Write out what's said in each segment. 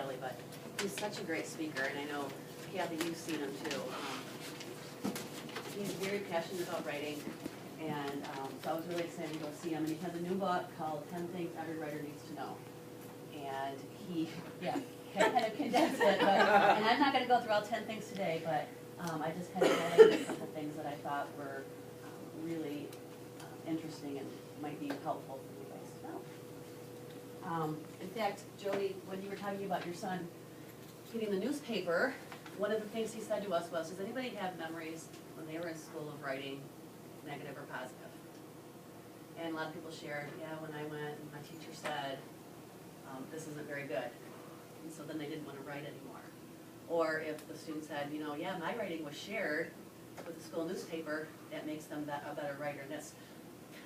Kelly, but he's such a great speaker, and I know, Kathy, you've seen him too. He's very passionate about writing, and so I was really excited to go see him. And he has a new book called 10 Things Every Writer Needs to Know. And he, kind of condensed it, but, and I'm not going to go through all 10 things today, but I just kind of highlighted a couple things that I thought were really interesting and might be helpful for you guys to know. In fact, Jody, when you were talking about your son getting the newspaper, one of the things he said to us was, does anybody have memories when they were in school of writing, negative or positive? And a lot of people shared, yeah, when I went and my teacher said, this isn't very good. And so then they didn't want to write anymore. Or if the student said, you know, yeah, my writing was shared with the school newspaper, that makes them a better writer. And that's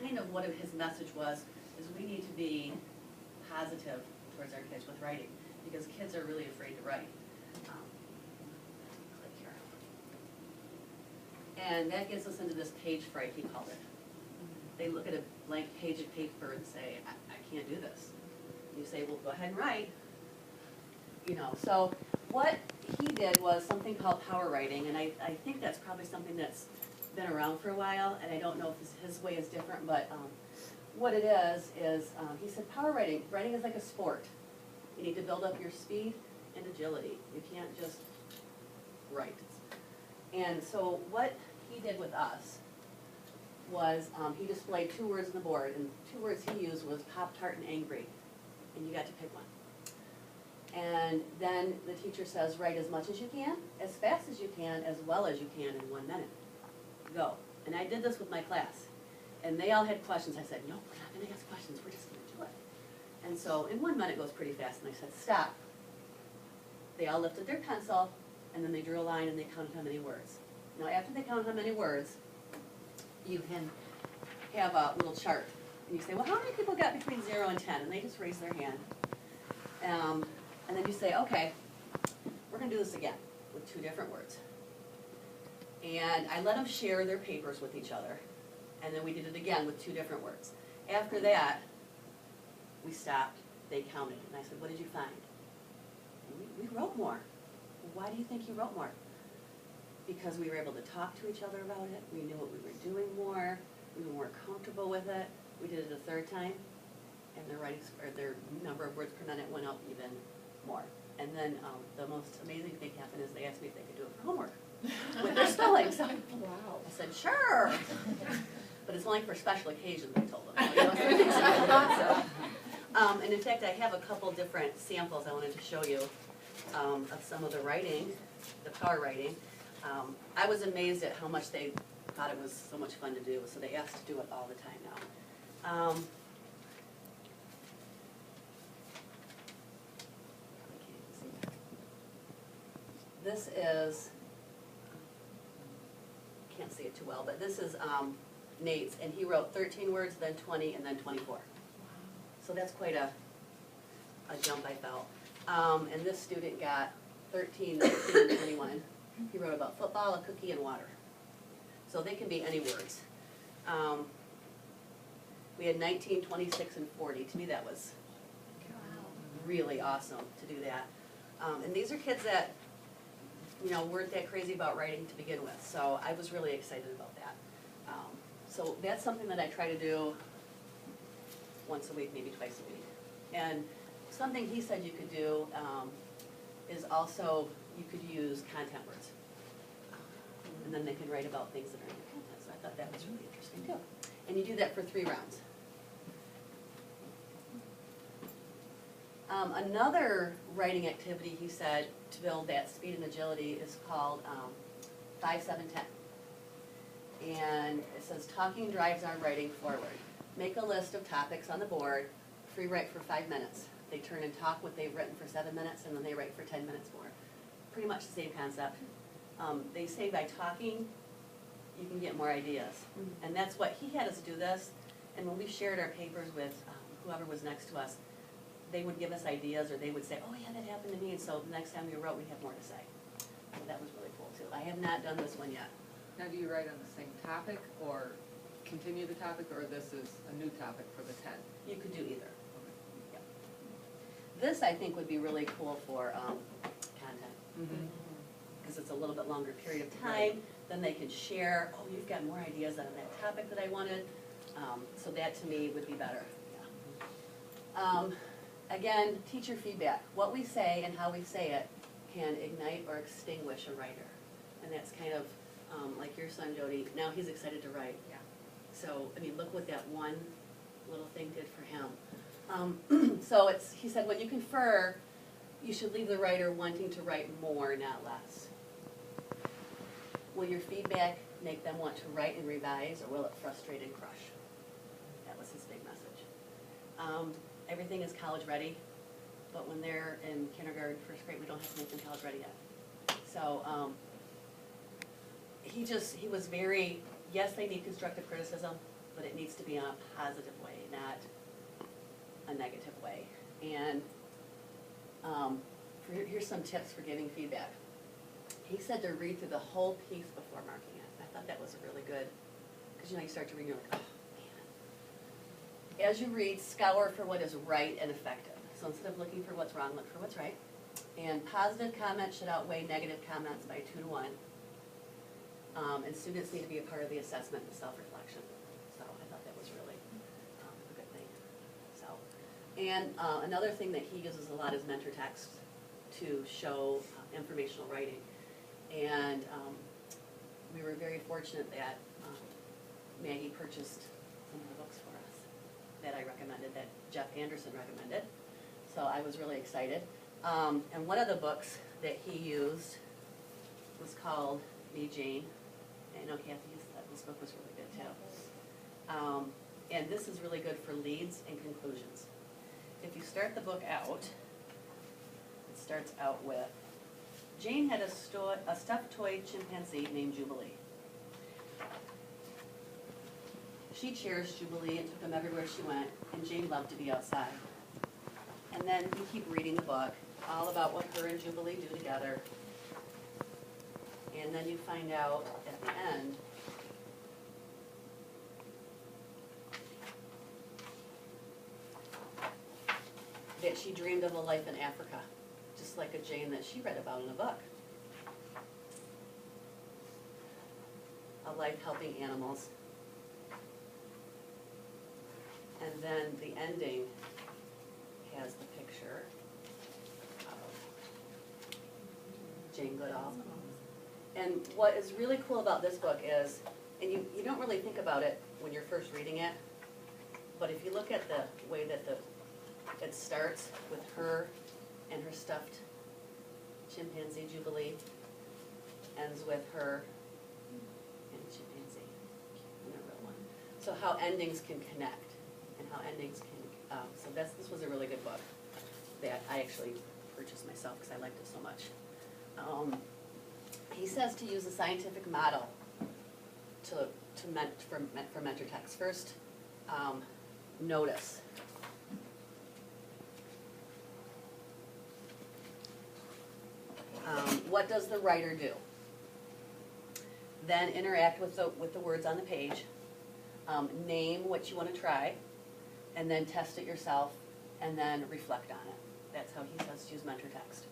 kind of what his message was, is we need to be positive towards our kids with writing, because kids are really afraid to write. Click here. And that gets us into this page fright, he called it. They look at a blank page of paper and say, I can't do this. And you say, well, go ahead and write. You know, so what he did was something called power writing, and I think that's probably something that's been around for a while, and I don't know if his way is different, but what it is he said power writing is like a sport. You need to build up your speed and agility. You can't just write. And so what he did with us was he displayed 2 words on the board, and 2 words he used was Pop-Tart and angry, and you got to pick one. And then the teacher says, write as much as you can, as fast as you can, as well as you can in 1 minute. Go. And I did this with my class. And they all had questions. I said, no, we're not going to ask questions. We're just going to do it. And so in 1 minute goes pretty fast. And I said, stop. They all lifted their pencil, and then they drew a line, and they counted how many words. Now, after they counted how many words, you can have a little chart. And you say, well, how many people got between 0 and 10? And they just raise their hand. And then you say, okay, we're going to do this again with 2 different words. And I let them share their papers with each other. And then we did it again with 2 different words. After that, we stopped, they counted. And I said, what did you find? We wrote more. Well, why do you think you wrote more? Because we were able to talk to each other about it. We knew what we were doing more. We were more comfortable with it. We did it a 3rd time, and their number of words per minute went up even more. And then the most amazing thing happened is they asked me if they could do it for homework with their spelling. So Wow. I said, sure. But it's only for special occasions, I told them. And in fact, I have a couple different samples I wanted to show you of some of the writing, the power writing. I was amazed at how much they thought it was so much fun to do, so they asked to do it all the time now. This is, can't see it too well, but this is Nate's, and he wrote 13 words, then 20, and then 24. So that's quite a jump, I felt. And this student got 13, 19, and 21. He wrote about football, a cookie, and water. So they can be any words. We had 19, 26, and 40. To me, that was really awesome to do that. And these are kids that, you know, weren't that crazy about writing to begin with. So I was really excited about that. So that's something that I try to do once a week, maybe twice a week. And something he said you could do is also, you could use content words. And then they can write about things that are in the content. So I thought that was really interesting too. And you do that for 3 rounds. Another writing activity, he said, to build that speed and agility is called 5-7-10. And it says, talking drives our writing forward. Make a list of topics on the board, free write for 5 minutes. They turn and talk what they've written for 7 minutes, and then they write for 10 minutes more. Pretty much the same concept. They say by talking, you can get more ideas. And that's what, he had us do this, and when we shared our papers with whoever was next to us, they would give us ideas, or they would say, oh yeah, that happened to me, and so the next time we wrote, we'd have more to say. So that was really cool too. I have not done this one yet. Now, do you write on the same topic, or continue the topic, or this is a new topic for the 10? You could do either. Yeah. This, I think, would be really cool for, content, Mhm. because it's a little bit longer period of time, then they can share, oh, you've got more ideas on that topic that I wanted, so that to me would be better, yeah. Again, teacher feedback, what we say and how we say it can ignite or extinguish a writer, and that's kind of, like your son Jody, now he's excited to write. Yeah. So, I mean, look what that one little thing did for him. So he said, when you confer, you should leave the writer wanting to write more, not less. Will your feedback make them want to write and revise, or will it frustrate and crush? That was his big message. Everything is college ready, but when they're in kindergarten, first grade, we don't have to make them college ready yet. So, he was very, yes, they need constructive criticism, but it needs to be in a positive way, not a negative way. And here's some tips for giving feedback. He said to read through the whole piece before marking it. I thought that was really good, because you start to read and you're like, oh, man. As you read, scour for what is right and effective. So instead of looking for what's wrong, look for what's right. And positive comments should outweigh negative comments by 2 to 1. And students need to be a part of the assessment and self-reflection. So I thought that was really a good thing. So, and another thing that he uses a lot is mentor text to show informational writing. And we were very fortunate that Maggie purchased some of the books for us that I recommended, that Jeff Anderson recommended. So I was really excited. And one of the books that he used was called Me, Jane. I know Kathy thought this book was really good too. And this is really good for leads and conclusions. If you start the book out, it starts out with, Jane had a stuffed toy chimpanzee named Jubilee. She cherished Jubilee and took him everywhere she went, and Jane loved to be outside. And then you keep reading the book, all about what her and Jubilee do together. And then you find out at the end that she dreamed of a life in Africa, just like a Jane that she read about in a book. A life helping animals. And then the ending has the picture of Jane Goodall. And what is really cool about this book is, and you don't really think about it when you're first reading it, but if you look at the way that it starts with her and her stuffed chimpanzee Jubilee, ends with her and a chimpanzee, and a real one. So how endings can connect, and how endings can, so this was a really good book that I actually purchased myself because I liked it so much. He says to use a scientific model for mentor text. First, notice. What does the writer do? Then interact with the words on the page. Name what you want to try, and then test it yourself, and then reflect on it. That's how he says to use mentor text.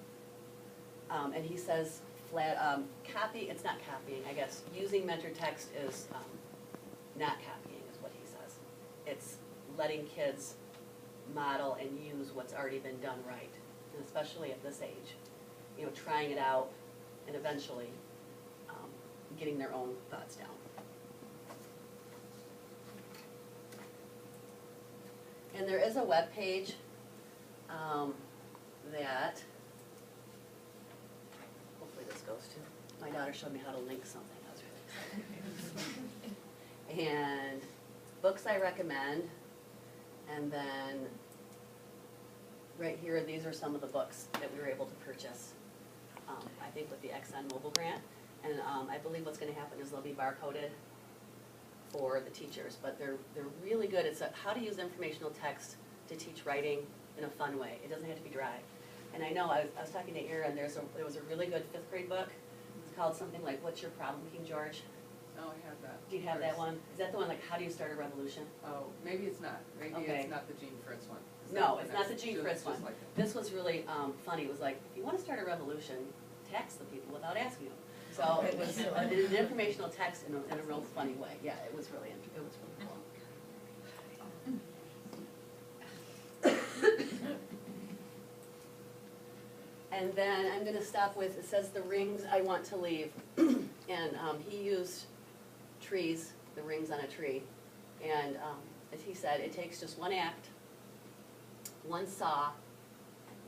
And he says it's not copying, I guess. Using mentor text is not copying, is what he says. It's letting kids model and use what's already been done right, and especially at this age. Trying it out and eventually getting their own thoughts down. And there is a web page that hopefully this goes to. My daughter showed me how to link something. I was really excited. And books I recommend, and then right here, these are some of the books that we were able to purchase. I think with the ExxonMobil grant, and I believe what's going to happen is they'll be barcoded for the teachers, but they're really good. It's how to use informational text to teach writing in a fun way. It doesn't have to be dry. And I know I was talking to Erin. There was a really good 5th grade book. It's called something like "What's Your Problem, King George?" Oh, I have that. Do you have that one? Is that the one like "How do you start a revolution"? Oh, maybe it's not. Maybe Okay. it's not the Gene Fritz one. No, it's not the G Just- Chris just one. like that. This was really funny, it was like, if you wanna start a revolution, tax the people without asking them. So it was an informational text in a real funny way, yeah, it was really cool. And then I'm gonna stop with, it says the rings I want to leave. And he used trees, the rings on a tree. And as he said, it takes just one act, one saw,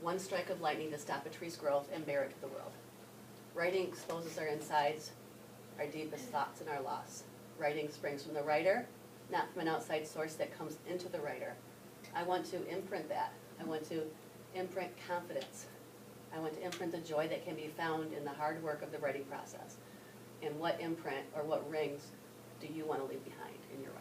one strike of lightning to stop a tree's growth and bear it to the world. Writing exposes our insides, our deepest thoughts and our loss. Writing springs from the writer, not from an outside source that comes into the writer. I want to imprint that. I want to imprint confidence. I want to imprint the joy that can be found in the hard work of the writing process. And what imprint or what rings do you want to leave behind in your